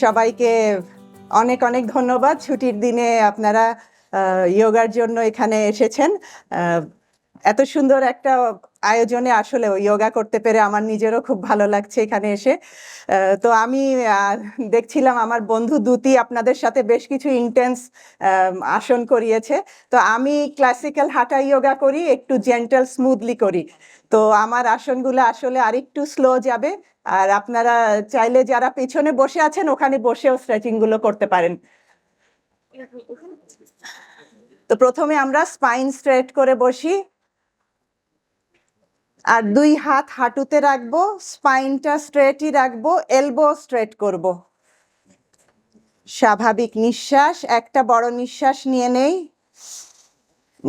সবাইকে অনেক অনেক ধন্যবাদ। ছুটির দিনে আপনারা যোগার জন্য এখানে এসেছেন। এত সুন্দর একটা আয়োজনে আসলে যোগা করতে পেরে আমার নিজেরও খুব ভালো লাগছে এখানে এসে। তো আমি দেখছিলাম আমার বন্ধু দ্যুতি আপনাদের সাথে বেশ কিছু ইন্টেন্স আসন করিয়েছে। তো আমি ক্লাসিক্যাল হাঁটা যোগা করি, একটু জেন্টাল স্মুথলি করি। তো আমার আসনগুলো আসলে আরেকটু স্লো যাবে। আর আপনারা চাইলে যারা পেছনে বসে আছেন ওখানে বসেও স্ট্রেচিং গুলো করতে পারেন। তো প্রথমে আমরা স্পাইন স্ট্রেট করে বসি, আর দুই হাত হাঁটুতে রাখবো, স্পাইনটা স্ট্রেটই রাখবো, এলবো স্ট্রেট করব। স্বাভাবিক নিঃশ্বাস, একটা বড় নিঃশ্বাস নিয়ে নেই।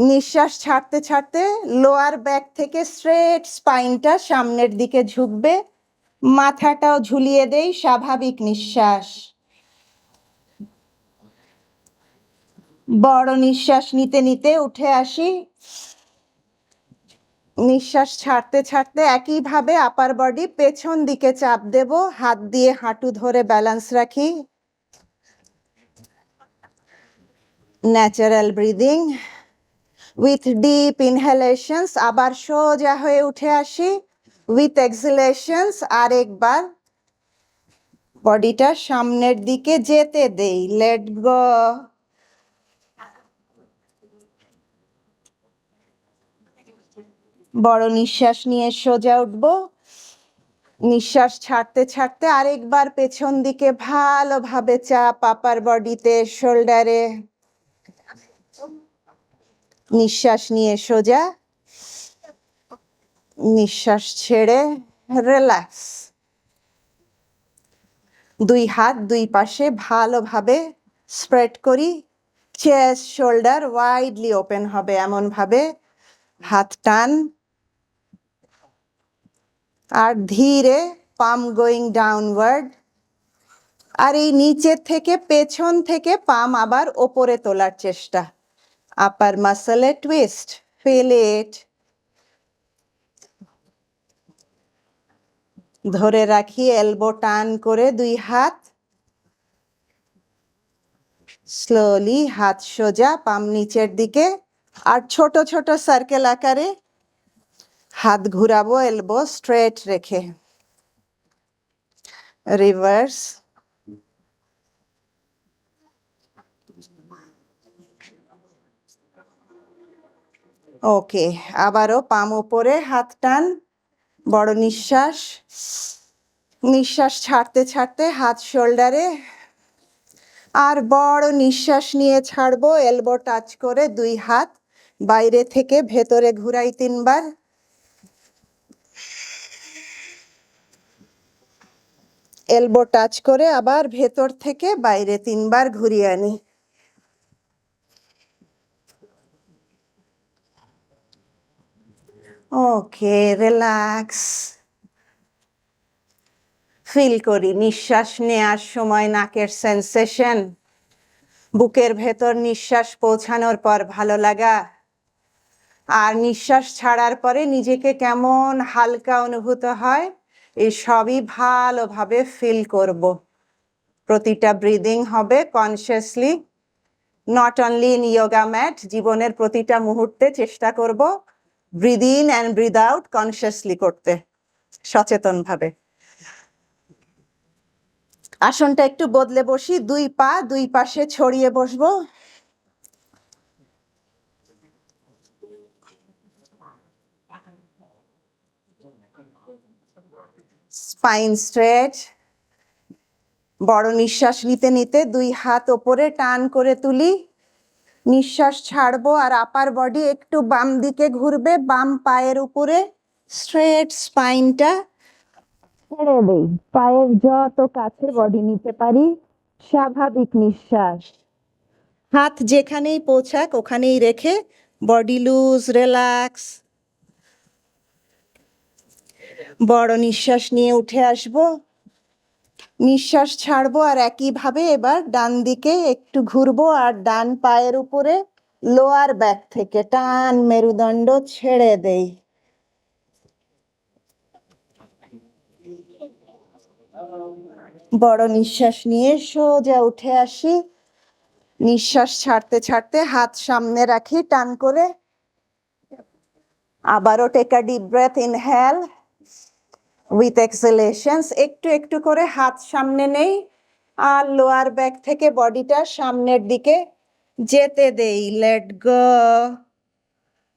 নিঃশ্বাস ছাড়তে ছাড়তে লোয়ার ব্যাক থেকে স্ট্রেট স্পাইনটা সামনের দিকে ঝুঁকবে, মাথাটাও ঝুলিয়ে দেই। স্বাভাবিক নিঃশ্বাস। বড় নিঃশ্বাস নিতে নিতে উঠে আসি। নিঃশ্বাস ছাড়তে ছাড়তে একইভাবে আপার বডি পেছন দিকে চাপ দেব, হাত দিয়ে হাঁটু ধরে ব্যালেন্স রাখি। ন্যাচারাল ব্রিদিং উইথ ডিপ ইনহেলেশনস, আবার সোজা হয়ে উঠে আসি। উইথ এক্সহেলেশনস আরেকবার বডিটা সামনের দিকে যেতে দেই। Let go. বড় নিঃশ্বাস নিয়ে সোজা উঠবো। নিঃশ্বাস ছাড়তে ছাড়তে আরেকবার পেছন দিকে ভালোভাবে চাপ, আপার বডিতে, শোল্ডারে। নিঃশ্বাস নিয়ে সোজা, নিঃশ্বাস ছেড়ে রিল্যাক্স। দুই হাত দুই পাশে ভালোভাবে স্প্রেড করি। চেস্ট শোল্ডার ওয়াইডলি ওপেন হবে এমন ভাবে। হাত টান, আর ধীরে পাম গোয়িং ডাউনওয়ার্ড। আর এই নিচের থেকে পেছন থেকে পাম আবার ওপরে তোলার চেষ্টা। আপার মাসলে টুইস্ট, ফিল ইট। ধরে রাখি, এলবো টান করে দুই হাত। স্লোলি হাত সোজা, পাম নিচের দিকে। আর ছোট ছোট সার্কেল আকারে হাত ঘুরাবো, এলবো স্ট্রেট রেখে। রিভার্স। ওকে, আবারও পাম উপরে, হাত টান, বড় নিঃশ্বাস। নিঃশ্বাস ছাড়তে ছাড়তে হাত শোল্ডারে, আর বড় নিঃশ্বাস নিয়ে ছাড়বো। এলবো টাচ করে দুই হাত বাইরে থেকে ভেতরে ঘুরাই 3 বার। এলবো টাচ করে আবার ভেতর থেকে বাইরে 3 বার ঘুরিয়ে আনি। ওকে, রিল্যাক্স। ফিল করি নিঃশ্বাস নেওয়ার সময় নাকের সেন্সেশন, বুকের ভেতর নিঃশ্বাস পৌঁছানোর পর ভালো লাগা, আর নিঃশ্বাস ছাড়ার পরে নিজেকে কেমন হালকা অনুভূত হয়, এই সবই ভালোভাবে ফিল করব। প্রতিটা ব্রিদিং হবে consciously, not only in yoga mat. জীবনের প্রতিটা মুহূর্তে চেষ্টা করব breathe in and breathe out consciously করতে, সচেতনভাবে। আসনটা একটু বদলে বসি, দুই পা দুই পাশে ছড়িয়ে বসবো। Spine stretch. বড় নিঃশ্বাস নিতে নিতে দুই হাত ওপরে টান করে তুলি। নিঃশ্বাস ছাড়বো, আর আপার বডি একটু বাম দিকে ঘুরবে, বাম পায়ের উপরে স্ট্রেট স্পাইনটা ছেড়ে দেই। পায়ের যত কাছে বডি নিতে পারি। স্বাভাবিক নিঃশ্বাস। হাত যেখানেই পৌঁছাক ওখানেই রেখে বডি লুজ, রিল্যাক্স। বড় নিঃশ্বাস নিয়ে উঠে আসবো। নিঃশ্বাস ছাড়বো, আর একইভাবে এবার ডান দিকে একটু ঘুরবো, আর ডান পায়ের উপরে লোয়ার ব্যাক থেকে টান, মেরুদণ্ড ছেড়ে দেই। বড় নিঃশ্বাস নিয়ে সোজা উঠে আসি। নিঃশ্বাস ছাড়তে ছাড়তে হাত সামনে রাখি টান করে। আবারও take a deep breath, inhale with exhalations. একটু একটু করে হাত সামনে নেই আর লোয়ার ব্যাক থেকে বডিটা সামনের দিকে যেতে দেই। Let go.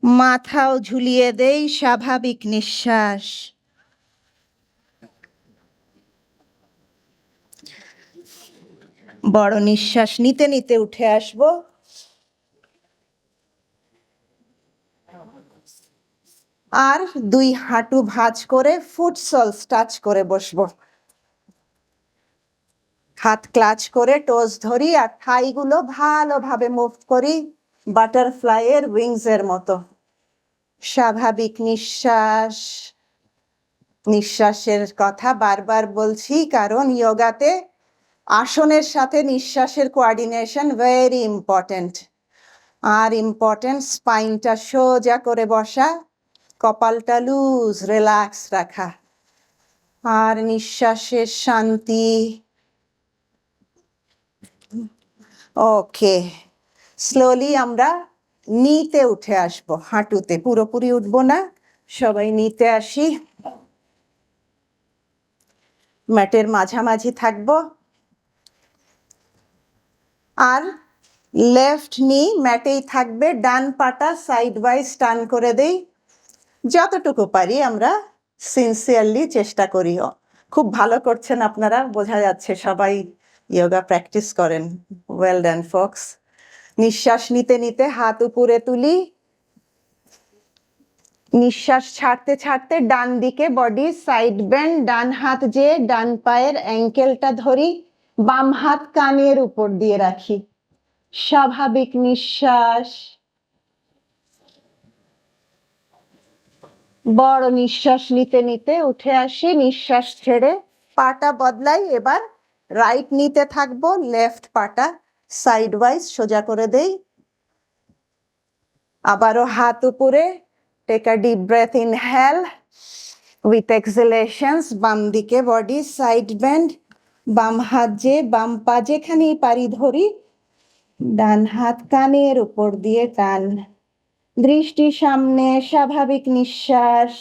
মাথাও ঝুলিয়ে দেই, স্বাভাবিক নিঃশ্বাস। বড় নিঃশ্বাস নিতে নিতে উঠে আসব। আর দুই হাঁটু ভাঁজ করে ফুটসলস টাচ করে বসবো। হাত ক্লাচ করে টোজ ধরি আর থাইগুলো ভালোভাবে মুভ করি বাটারফ্লাই এর উইংস এর মতো। স্বাভাবিক নিঃশ্বাস। নিঃশ্বাসের কথা বারবার বলছি কারণ যোগাতে আসনের সাথে নিঃশ্বাসের কোঅর্ডিনেশন ভেরি ইম্পর্টেন্ট। আর ইম্পর্টেন্ট স্পাইনটা সোজা করে বসা, কপালটা লুজ রিল্যাক্স রাখা। আর নিঃশ্বাসের শান্তি। ওকে, স্লোলি আমরা নিতে উঠে আসবো, হাঁটুতে পুরোপুরি উঠবো না, সবাই নিতে আসি। ম্যাটের মাঝামাঝি থাকবো আর লেফট নি ম্যাটেই থাকবে, ডান পাটা সাইড ওয়াইজ টার্ন করে দেই। যতটুকু পারি আমরা সিনসিয়ারলি চেষ্টা করি। খুব ভালো করছেন আপনারা, বোঝা যাচ্ছে সবাই যোগা প্র্যাকটিস করেন। Well done folks. নিঃশ্বাস নিতে নিতে হাত উপরে তুলি। নিঃশ্বাস ছাড়তে ছাড়তে ডান দিকে বডি সাইড বেন্ড, ডান হাত যে ডান পায়ের অ্যাঙ্কেলটা ধরি, বাম হাত কানের উপর দিয়ে রাখি। স্বাভাবিক নিঃশ্বাস। বড় নিঃশ্বাস নিতে নিতে উঠে আসি, নিঃশ্বাস ছেড়ে পাটা বদলাই। এবার রাইট নিতে থাকবো, লেফট পাটা সাইড ওয়াইজ সোজা করে দেই। আবারও হাত উপরে, take a deep breath, inhale with exhalations. বাম দিকে বডি সাইড বেন্ড, বাম হাত যে বাম পা যেখানেই পারি ধরি, ডান হাত কানের উপর দিয়ে টান। দৃষ্টি সামনে, স্বাভাবিক নিঃশ্বাস।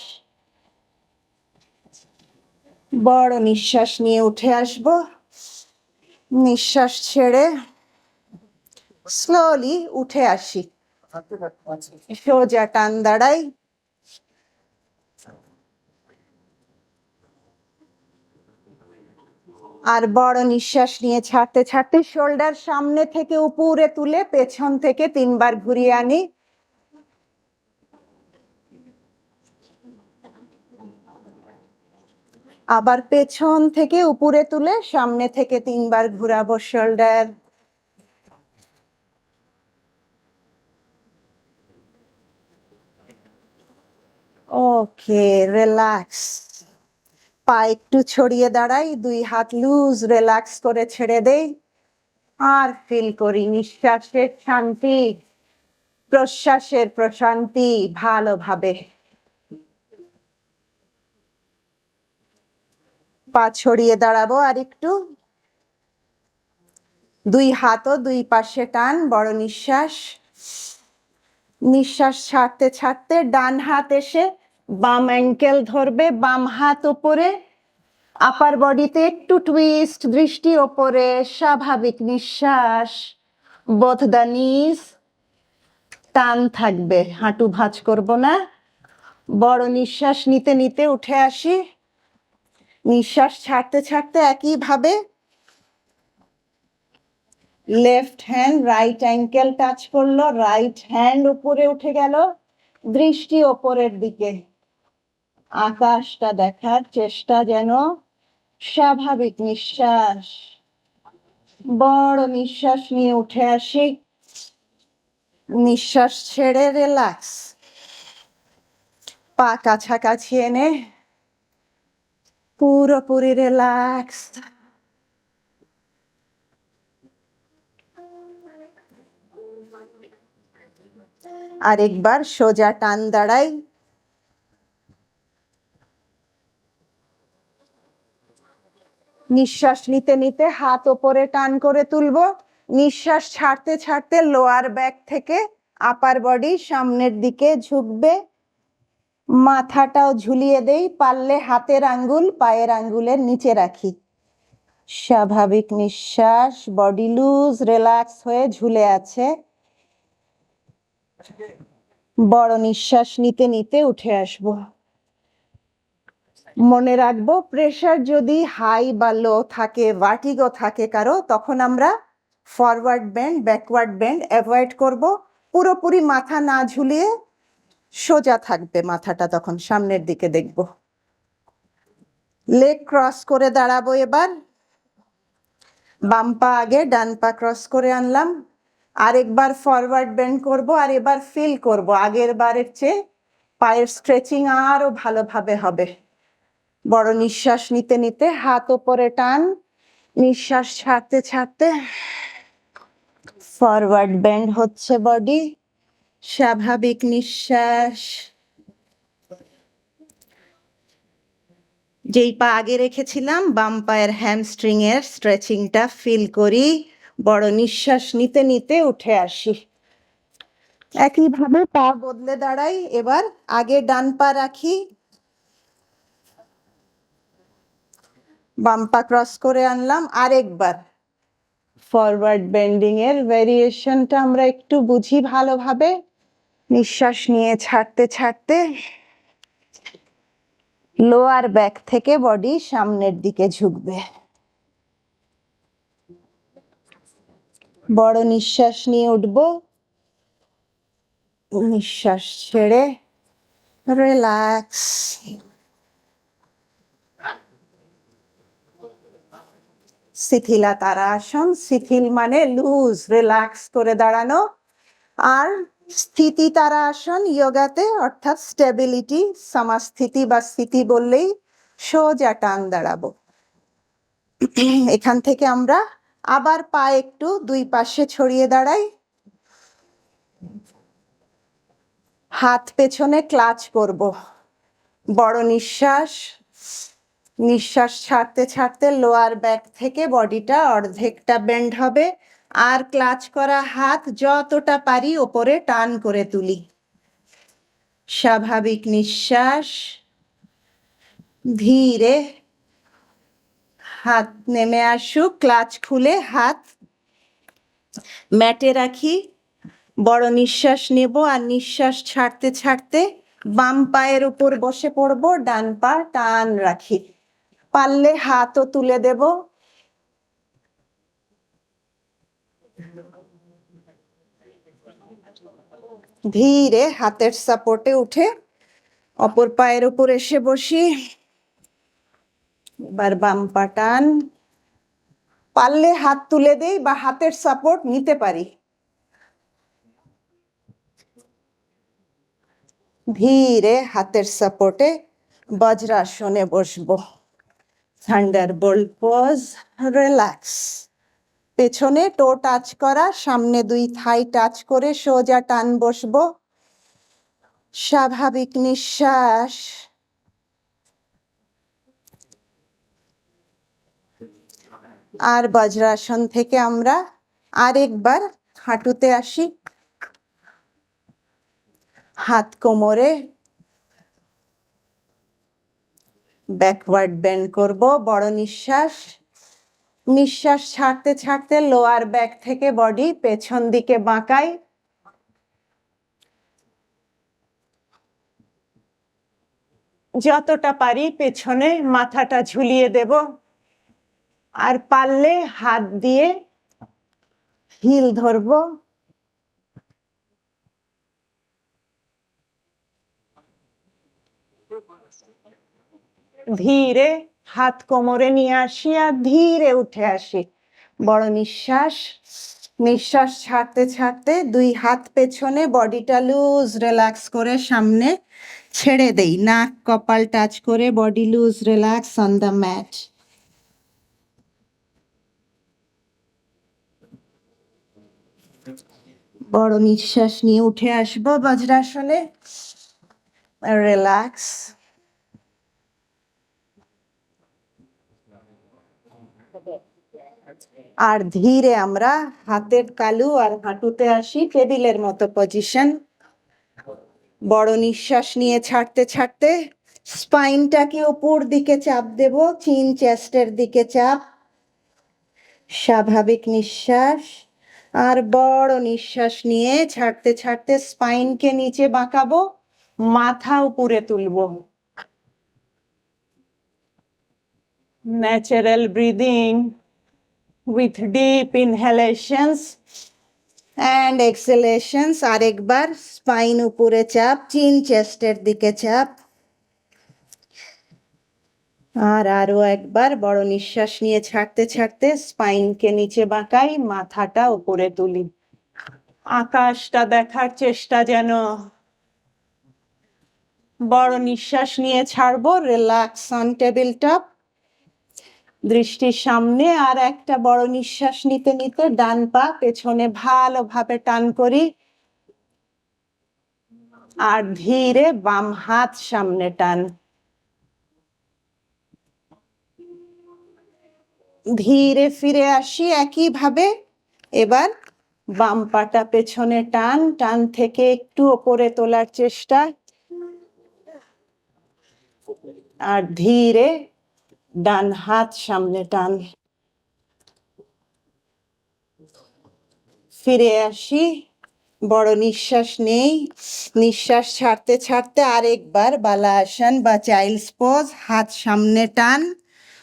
বড় নিঃশ্বাস নিয়ে উঠে আসব। নিঃশ্বাস ছেড়ে স্লোলি উঠে আসি, সোজা টান দাঁড়াই। আর বড় নিঃশ্বাস নিয়ে ছাড়তে ছাড়তে শোল্ডার সামনে থেকে উপরে তুলে পেছন থেকে 3 বার ঘুরিয়ে আনি। আবার পেছন থেকে উপরে তুলে সামনে থেকে 3 বার ঘুরাবো শোল্ডার। ওকে, রিল্যাক্স। পা একটু ছড়িয়ে দাঁড়াই, দুই হাত লুজ রিল্যাক্স করে ছেড়ে দেই। আর ফিল করি নিঃশ্বাসের শান্তি, প্রশ্বাসের প্রশান্তি ভালোভাবে। পা ছড়িয়ে দাঁড়াবো আর একটু। দুই হাতও দুই পাশে টান, বড় নিঃশ্বাস। নিঃশ্বাস ছাড়তে ছাড়তে ডান হাত এসে বাম অ্যাঙ্কেল ধরবে, বাম হাত ওপরে, আপার বডিতে একটু টুইস্ট, দৃষ্টি ওপরে, স্বাভাবিক নিঃশ্বাস। বোথ দ্য নিজ টান থাকবে, হাঁটু ভাঁজ করব না। বড় নিঃশ্বাস নিতে নিতে উঠে আসি। নিঃশ্বাস ছাড়তে ছাড়তে একইভাবে left hand right ankle touch করলো, রাইট হ্যান্ড উপরে উঠে গেল, দৃষ্টি ওপরের দিকে, আকাশটা দেখার চেষ্টা যেন। স্বাভাবিক নিঃশ্বাস। বড় নিঃশ্বাস নিয়ে উঠে আসি। নিঃশ্বাস ছেড়ে রিল্যাক্স। পা কাছাকাছি এনে পুরোপুরি রিল্যাক্স। আরেকবার সোজা টান দাঁড়াই। নিঃশ্বাস নিতে নিতে হাত ওপরে টান করে তুলবো, নিঃশ্বাস ছাড়তে ছাড়তে লোয়ার ব্যাক থেকে আপার বডি সামনের দিকে ঝুঁকবে, মাথাটাও ঝুলিয়ে দেই, পারলে হাতের আঙ্গুল পায়ের আঙ্গুলের নিচে রাখি। স্বাভাবিক নিঃশ্বাস, বডি লুজ রিল্যাক্স হয়ে ঝুলে আছে। বড় নিঃশ্বাস নিতে নিতে উঠে আসবো। মনে রাখবো প্রেশার যদি হাই বা লো থাকে, ভার্টিগো থাকে কারো, তখন আমরা forward bend backward bend avoid করব। পুরোপুরি মাথা না ঝুলিয়ে সোজা থাকবে মাথাটা, তখন সামনের দিকে দেখব। লেগ ক্রস করে দাঁড়াবো এবার। বাম পা আগে, ডান পা ক্রস করে আনলাম। আরেকবার ফরওয়ার্ড বেন্ড করব, আর এবার ফিল করব আগের বারের চেয়ে পায়ের স্ট্রেচিং আরো ভালোভাবে হবে। বড় নিঃশ্বাস নিতে নিতে হাত ওপরে টান, নিঃশ্বাস ছাড়তে ছাড়তে ফরওয়ার্ড বেন্ড হচ্ছে বডি। স্বাভাবিক নিঃশ্বাস। যেই পা আগে রেখেছিলাম বাম পায়ের হ্যামস্ট্রিং এর স্ট্রেচিংটা ফিল করি। বড় নিঃশ্বাস নিতে নিতে উঠে আসি। একইভাবে পা বদলে দাঁড়াই। এবার আগে ডান পা রাখি, বাম পা ক্রস করে আনলাম। আরেকবার ফরওয়ার্ড বেন্ডিং এর ভেরিয়েশনটা আমরা একটু বুঝি ভালোভাবে। নিঃশ্বাস নিয়ে ছাড়তে ছাড়তে লোয়ার ব্যাক থেকে বডি সামনের দিকে ঝুঁকবে। বড় নিঃশ্বাস নিয়ে উঠব, নিঃশ্বাস ছেড়ে রিল্যাক্স। শিথিলা তারা আসন। শিথিল মানে লুজ, রিল্যাক্স করে দাঁড়ানো। আর স্থিতি তারা আসন যোগাতে, অর্থাৎ স্টেবিলিটি, সমাস্থিতি বা স্থিতি বললেই সোজা টান দাঁড়াবো। এখান থেকে আমরা আবার পা একটু দুই পাশে ছড়িয়ে দাঁড়াই। হাত পেছনে ক্লাচ করব। বড় নিঃশ্বাস, নিঃশ্বাস ছাড়তে ছাড়তে লোয়ার ব্যাক থেকে বডিটা অর্ধেকটা বেন্ড হবে। আর ক্লাচ করা হাত যতটা পারি ওপরে টান করে তুলি। স্বাভাবিক নিঃশ্বাস। ধীরে হাত নেমে আসুক, ক্লাচ খুলে হাত ম্যাটে রাখি। বড় নিঃশ্বাস নেব, আর নিঃশ্বাস ছাড়তে ছাড়তে বাম পায়ের উপর বসে পড়ব, ডান পা টান রাখি। পারলে হাতও তুলে দেব। ধীরে হাতের সাপোর্টে উঠে অপর পায়ের উপর এসে বসি। এবার বাম পা টান। পারলে হাত তুলে দেই বা হাতের সাপোর্ট নিতে পারি। ধীরে হাতের সাপোর্টে বজ্রাসনে বসবো। Thunderbolt pose, relax. পেছনে টো টাচ করা, সামনে দুই থাই টাচ করে সোজা টান বসবো। স্বাভাবিক নিঃশ্বাস। আর বজ্রাসন থেকে আমরা আরেকবার হাঁটুতে আসি। হাত কোমরে, ব্যাকওয়ার্ড বেন্ড করব। বড় নিঃশ্বাস। নিঃশ্বাস ছাড়তে ছাড়তে লোয়ার ব্যাক থেকে বডি পেছন দিকে বাঁকাই। যতটা পারি পেছনে মাথাটা ঝুলিয়ে দেব। আর পারলে হাত দিয়ে হিল ধরবো। ধীরে হাত কোমরে নিয়ে আসি আর ধীরে উঠে আসি। বড় নিঃশ্বাস। নিঃশ্বাস ছাড়তে ছাড়তে দুই হাত পেছনে, বডিটা লুজ রিল্যাক্স করে সামনে ছেড়ে দেই। নাক কপাল টাচ করে body loose relax on the mat. বড় নিঃশ্বাস নিয়ে উঠে আসবো বজ্রাসনে। রিল্যাক্স। আর ধীরে আমরা হাতের তালু আর হাঁটুতে আসি টেবিলের মতো পজিশন। বড় নিঃশ্বাস নিয়ে ছাড়তে ছাড়তে স্পাইনটাকে উপর দিকে চাপ দেব, চিন চেস্টের দিকে চাপ, স্বাভাবিক নিঃশ্বাস। আর বড় নিঃশ্বাস নিয়ে ছাড়তে ছাড়তে স্পাইনকে নিচে বাঁকাবো, মাথা উপরে তুলব। Natural breathing with deep inhalations and exhalations। আরেকবার স্পাইন উপরে চাপ, চিন চেস্টের দিকে চাপ। আর আরো একবার বড় নিঃশ্বাস নিয়ে ছাড়তে ছাড়তে স্পাইনকে নিচে বাঁকাই, মাথাটা উপরে তুলি। আকাশটা দেখার চেষ্টা যেন। বড় নিঃশ্বাস নিয়ে ছাড়বো, রিল্যাক্স অন টেবিল টপ, দৃষ্টির সামনে। আর একটা বড় নিঃশ্বাস নিতে নিতে ডান পা পেছনে ভালোভাবে টান করি। আর ধীরে বাম হাত সামনে টান। ধীরে ফিরে আসি একইভাবে। এবার বাম পাটা পেছনে টান, টান থেকে একটু ওপরে তোলার চেষ্টা। আর ধীরে ডান হাত সামনে টান। ফিরে আসি, বড় নিঃশ্বাস নেই। নিঃশ্বাস ছাড়তে ছাড়তে আরেকবার বালাসন বা চাইল্ডস পোজ, হাত সামনে টান,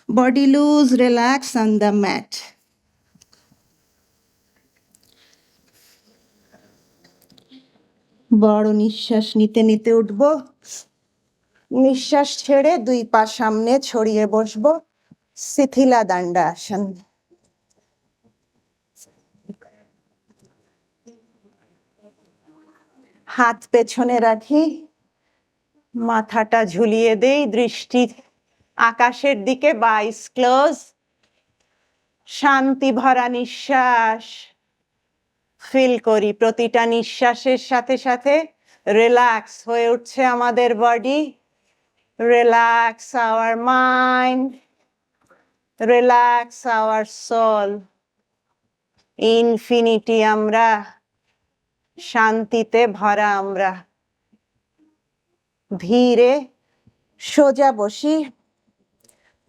body loose, relax on the mat. বড় নিঃশ্বাস নিতে নিতে উঠবো, নিঃশ্বাস ছেড়ে দুই পা সামনে ছড়িয়ে বসবো, শিথিলা দণ্ডাসন। হাত পেছনে রাখি, মাথাটা ঝুলিয়ে দেই, দৃষ্টি আকাশের দিকে, আইস ক্লোজ। শান্তি ভরা নিঃশ্বাস ফিল করি। প্রতিটা নিঃশ্বাসের সাথে সাথে রিল্যাক্স হয়ে উঠছে আমাদের body. Relax our mind, relax our soul. Infinity আমরা, শান্তিতে ভরা আমরা। ধীরে সোজা বসি,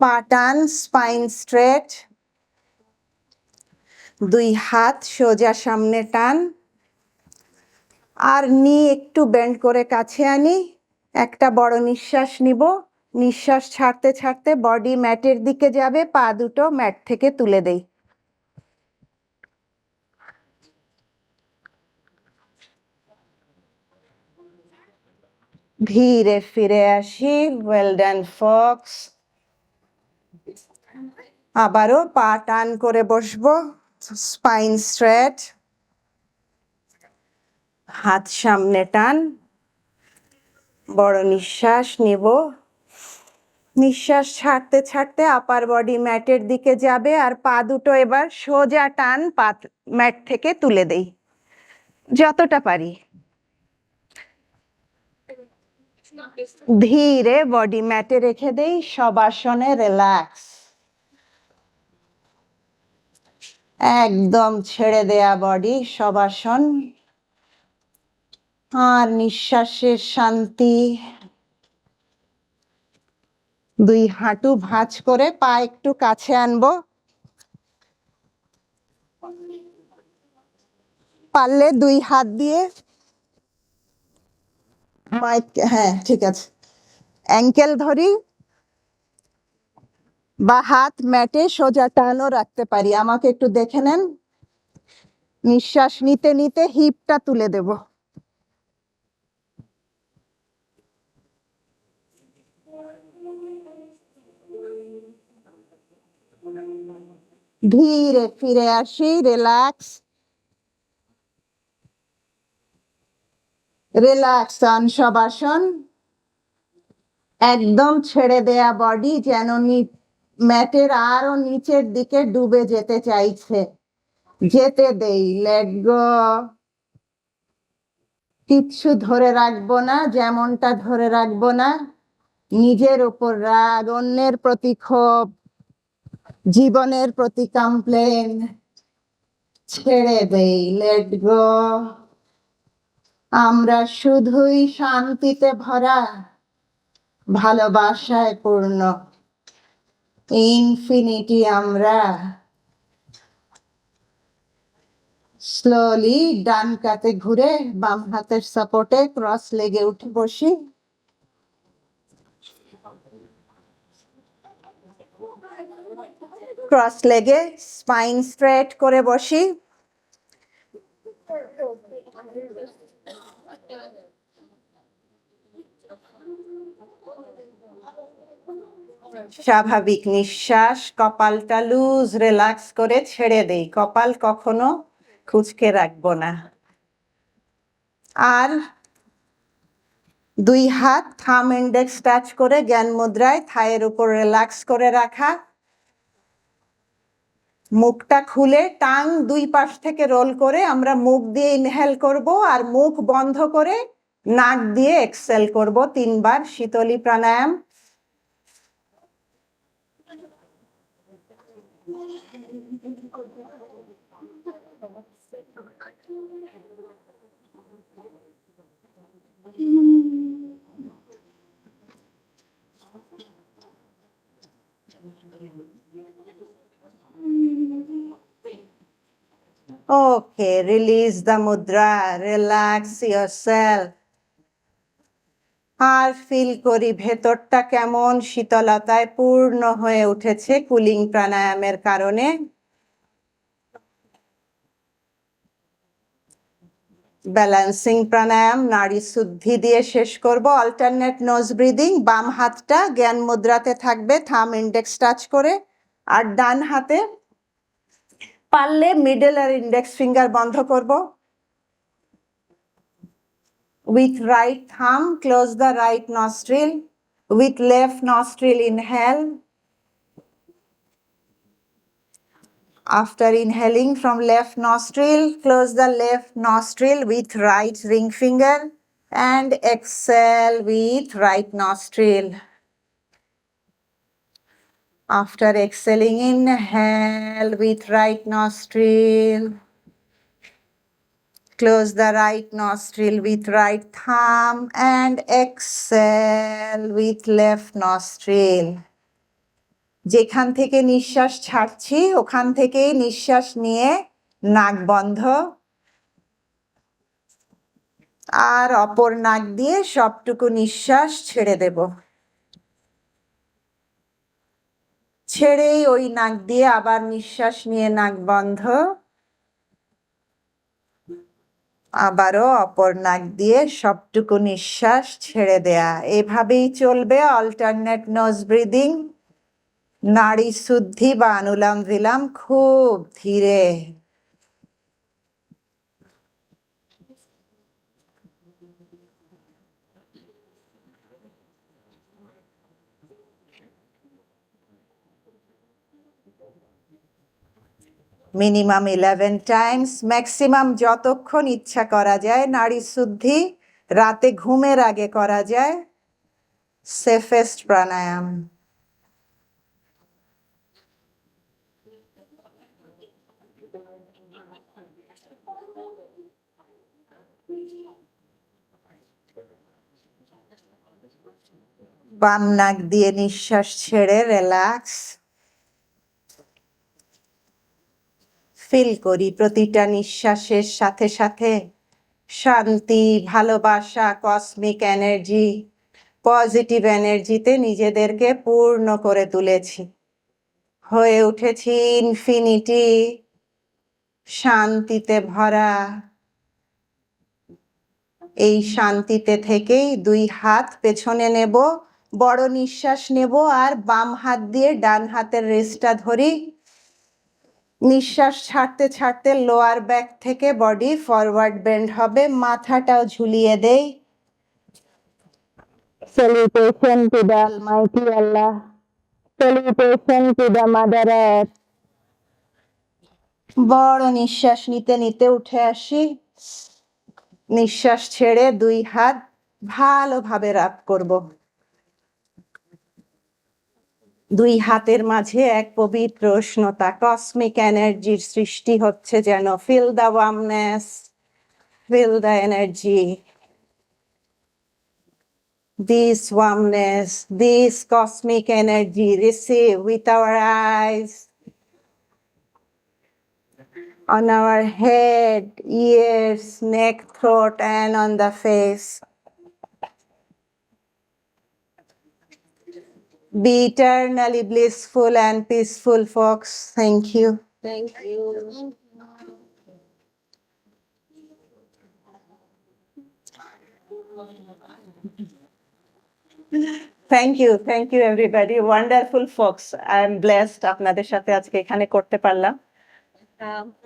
পা টান, স্পাইন স্ট্রেট, দুই হাত সোজা সামনে টান। আর নি একটু বেন্ড করে কাছে আনি। একটা বড় নিঃশ্বাস নিব, নিঃশ্বাস ছাড়তে ছাড়তে বডি ম্যাটের দিকে যাবে, পা দুটো ম্যাট থেকে তুলে দেই। ধীরে ফিরে আসি, ওয়েল ডান ফক্স। আবারও পা টান করে বসবো, স্পাইন স্ট্রেট, হাত সামনে টান, বড় নিঃশ্বাস নিব। নিঃশ্বাস ছাড়তে ছাড়তে আপার বডি ম্যাটের দিকে যাবে, আর পা দুটো এবার সোজা টান, পা ম্যাট থেকে তুলে দেই যতটা পারি। ধীরে বডি ম্যাটে রেখে দেই, শবাসনে রিল্যাক্স। একদম ছেড়ে দেয়া বডি, শবাসন। আর নিঃশ্বাসের শান্তি। দুই হাঁটু ভাঁজ করে পা একটু কাছে আনবো। পারলে দুই হাত দিয়ে, হ্যাঁ ঠিক আছে, অ্যাঙ্কেল ধরি বা হাত ম্যাটে সোজা টানও রাখতে পারি। আমাকে একটু দেখে নেন। নিঃশ্বাস নিতে নিতে হিপটা তুলে দেব। ধীরে ফিরে আসি, রিল্যাক্স, রিল্যাক্স অন শবাসন। একদম ছেড়ে দেয়া বডি, যেন ম্যাটের আরো নিচের দিকে ডুবে যেতে চাইছে। যেতে দেই, লেট গো। কিচ্ছু ধরে রাখবো না, যেমনটা ধরে রাখবো না নিজের উপর রাগ, অন্যের প্রতি ক্ষোভ, জীবনের প্রতি কমপ্লেন ছেড়ে দেই, লেট গো। আমরা শুধুই শান্তিতে ভরা, ভালোবাসায় পূর্ণ ইনফিনিটি আমরা। স্লোলি ডান কাতে ঘুরে বাম হাতের সাপোর্টে ক্রস লেগে উঠে বসি। ক্রস লেগে স্পাইন স্ট্রেট করে বসি। স্বাভাবিক নিঃশ্বাস, কপালটা লুজ রিল্যাক্স করে ছেড়ে দেই। কপাল কখনো কুঁচকে রাখবো না। আর দুই হাত থাম ইন্ডেক্স টাচ করে জ্ঞান মুদ্রায় থায়ের উপর রিল্যাক্স করে রাখা। মুখটা খুলে টাং দুই পাশ থেকে রোল করে আমরা মুখ দিয়ে ইনহেল করব আর মুখ বন্ধ করে নাক দিয়ে এক্সেল করব 3 বার। শীতলী প্রাণায়াম। Okay, release the mudra, relax yourself. আর ফিল করি ভেতরটা কেমন শীতলতায় পূর্ণ হয়ে উঠেছে কুলিং প্রাণায়ামের কারণে। ব্যালেন্সিং প্রাণায়াম নাড়ি শুদ্ধি দিয়ে শেষ করব। Alternate nose breathing. বাম হাতটা জ্ঞান মুদ্রাতে থাকবে থাম ইন্ডেক্স টাচ করে, আর ডান হাতে পারলে মিডল আর ইন্ডেক্স ফিঙ্গার বন্ধ করব। With right thumb, close the right nostril. With left nostril, inhale. After inhaling from left nostril, close the left nostril with right ring finger and exhale with right nostril. After exhaling, inhale with right nostril. Close the right nostril with right thumb and exhale with left nostril. যেখান থেকে নিঃশ্বাস ছাড়ছি ওখান থেকেই নিঃশ্বাস নিয়ে নাক বন্ধ, আর অপর নাক দিয়ে সবটুকু নিঃশ্বাস ছেড়ে দেব। ছেড়েই ওই নাক দিয়ে আবার নিঃশ্বাস নিয়ে নাক বন্ধ, আবারও অপর নাক দিয়ে সবটুকু নিঃশ্বাস ছেড়ে দেয়া। এভাবেই চলবে অল্টারনেট নোজ ব্রিদিং, নাড়ি শুদ্ধি বা অনুলোম বিলোম খুব ধীরে। মিনিমাম 11 টাইমস, ম্যাক্সিমাম যতক্ষণ ইচ্ছা করা যায়। নাড়ি শুদ্ধি রাতে ঘুমের আগে করা যায়। সেফেস্ট প্রাণায়াম। বাম নাক দিয়ে নিঃশ্বাস ছেড়ে রিল্যাক্স। ফিল করি প্রতিটা নিঃশ্বাসের সাথে সাথে শান্তি, ভালোবাসা, কসমিক এনার্জি, পজিটিভ এনার্জিতে নিজেদেরকে পূর্ণ করে তুলেছি। হয়ে উঠেছি ইনফিনিটি, শান্তিতে ভরা। এই শান্তিতে থেকেই দুই হাত পেছনে নেব, বড় নিঃশ্বাস নেব আর বাম হাত দিয়ে ডান হাতের রেস্টটা ধরি। নিঃশ্বাস ছাড়তে ছাড়তে লোয়ার ব্যাক থেকে বডি ফরওয়ার্ড বেন্ড হবে, মাথাটাও ঝুলিয়ে দেই। Salutation to the Almighty Allah. Salutation to the Mother Earth. বড় নিঃশ্বাস নিতে নিতে উঠে আসি। নিঃশ্বাস ছেড়ে দুই হাত ভালোভাবে রাব করব। দুই হাতের মাঝে এক পবিত্র উষ্ণতা, কসমিক এনার্জির সৃষ্টি হচ্ছে যেন। Feel the warmness, feel the energy, this warmness, this cosmic energy, receive with our eyes, on our head, ears, neck, throat, and on the face. Be eternally blissful and peaceful, folks. Thank you. Thank you. Thank you everybody. Wonderful folks. I am blessed আপনাদের সাথে আজকে এখানে করতে পারলাম।